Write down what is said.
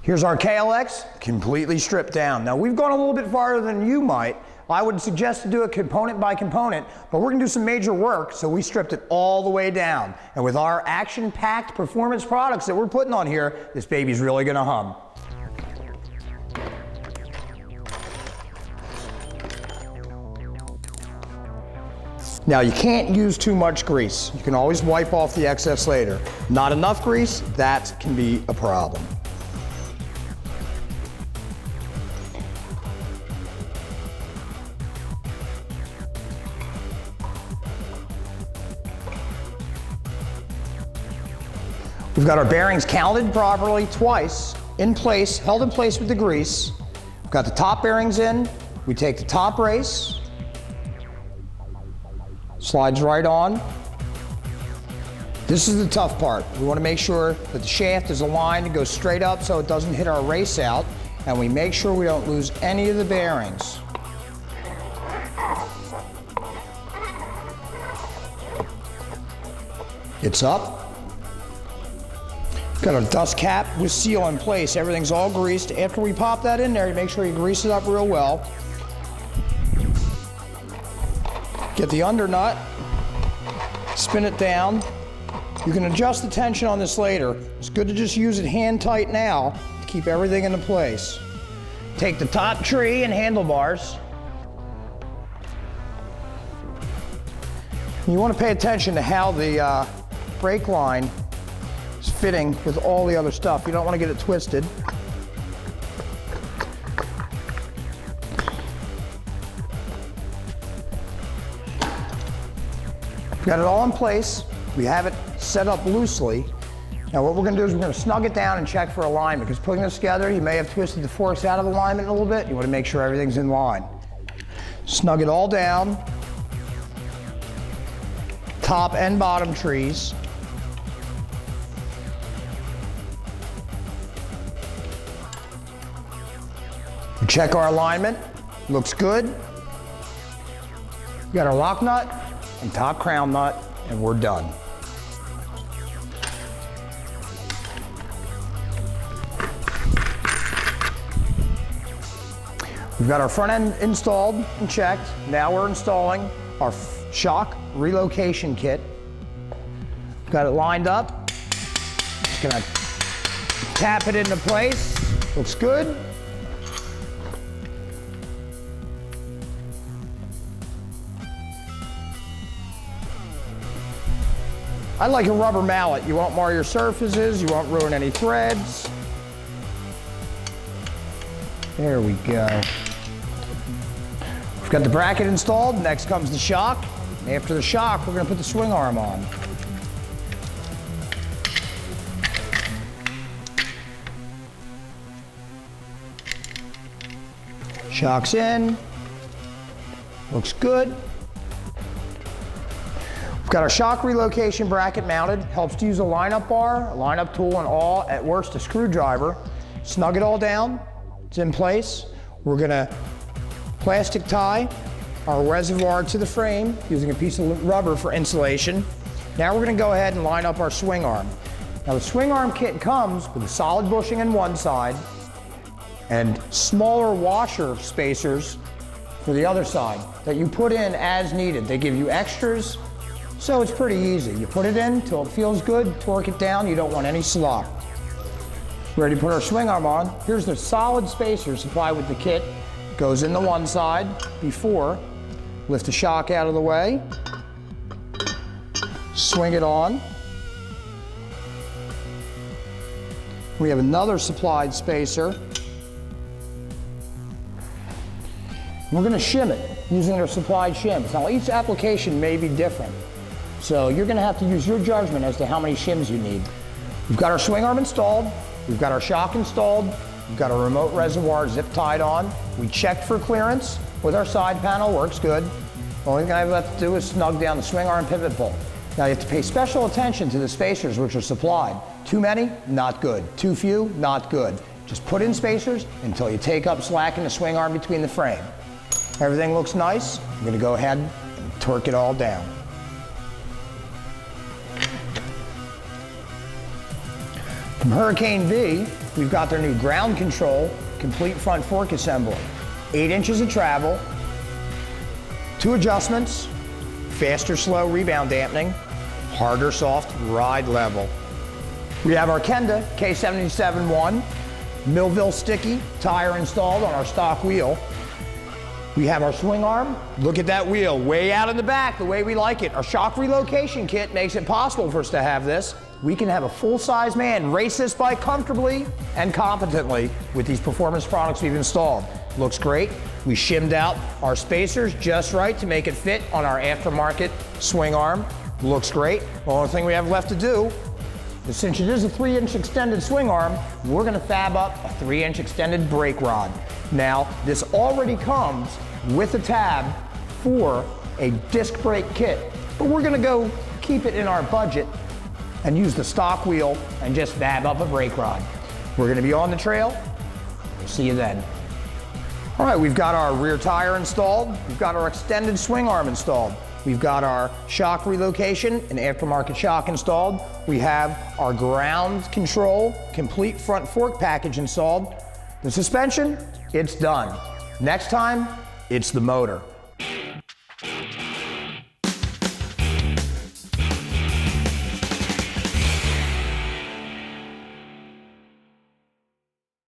Here's our KLX, completely stripped down. Now we've gone a little bit farther than you might. I would suggest to do it component by component, but we're gonna do some major work, so we stripped it all the way down. And with our action-packed performance products that we're putting on here, this baby's really gonna hum. Now you can't use too much grease. You can always wipe off the excess later. Not enough grease, that can be a problem. We've got our bearings counted properly twice, in place, held in place with the grease. We've got the top bearings in. We take the top race, slides right on. This is the tough part. We want to make sure that the shaft is aligned and goes straight up so it doesn't hit our race out, and we make sure we don't lose any of the bearings. It's up. Got our dust cap with seal in place. Everything's all greased. After we pop that in there, you make sure you grease it up real well. Get the under nut, spin it down. You can adjust the tension on this later. It's good to just use it hand tight now to keep everything into place. Take the top tree and handlebars. You want to pay attention to how the brake line is fitting with all the other stuff. You don't want to get it twisted. Got it all in place. We have it set up loosely. Now what we're going to do is we're going to snug it down and check for alignment, because putting this together, you may have twisted the forks out of alignment a little bit. You want to make sure everything's in line. Snug it all down. Top and bottom trees. We check our alignment. Looks good. We got our lock nut and top crown nut, and we're done. We've got our front end installed and checked. Now we're installing our shock relocation kit. Got it lined up. Just gonna tap it into place. Looks good. I like a rubber mallet. You won't mar your surfaces, you won't ruin any threads. There we go. We've got the bracket installed, next comes the shock. After the shock, we're gonna put the swing arm on. Shock's in, looks good. We've got our shock relocation bracket mounted. Helps to use a lineup bar, a lineup tool, and all, at worst, a screwdriver. Snug it all down. It's in place. We're gonna plastic tie our reservoir to the frame using a piece of rubber for insulation. Now we're gonna go ahead and line up our swing arm. Now the swing arm kit comes with a solid bushing on one side and smaller washer spacers for the other side that you put in as needed. They give you extras. So it's pretty easy. You put it in till it feels good, torque it down, you don't want any slop. Ready to put our swing arm on. Here's the solid spacer supplied with the kit. Goes in the one side before. Lift the shock out of the way. Swing it on. We have another supplied spacer. We're going to shim it using our supplied shims. Now each application may be different. So you're going to have to use your judgment as to how many shims you need. We've got our swing arm installed. We've got our shock installed. We've got our remote reservoir zip tied on. We checked for clearance with our side panel, works good. The only thing I have left to do is snug down the swing arm pivot bolt. Now you have to pay special attention to the spacers which are supplied. Too many, not good. Too few, not good. Just put in spacers until you take up slack in the swing arm between the frame. Everything looks nice. I'm going to go ahead and torque it all down. From Hurricane V, we've got their new ground control, complete front fork assembly. 8 inches of travel, 2 adjustments, faster slow rebound dampening, harder soft ride level. We have our Kenda K77-1 Millville sticky tire installed on our stock wheel. We have our swing arm. Look at that wheel, way out in the back, the way we like it. Our shock relocation kit makes it possible for us to have this. We can have a full-size man race this bike comfortably and competently with these performance products we've installed. Looks great. We shimmed out our spacers just right to make it fit on our aftermarket swing arm. Looks great. The only thing we have left to do is, since it is a 3-inch extended swing arm, we're gonna fab up a 3-inch extended brake rod. Now, this already comes with a tab for a disc brake kit, but we're gonna go keep it in our budget and use the stock wheel and just fab up a brake rod. We're gonna be on the trail. We'll see you then. All right, we've got our rear tire installed. We've got our extended swing arm installed. We've got our shock relocation and aftermarket shock installed. We have our ground control, complete front fork package installed. The suspension, it's done. Next time, it's the motor.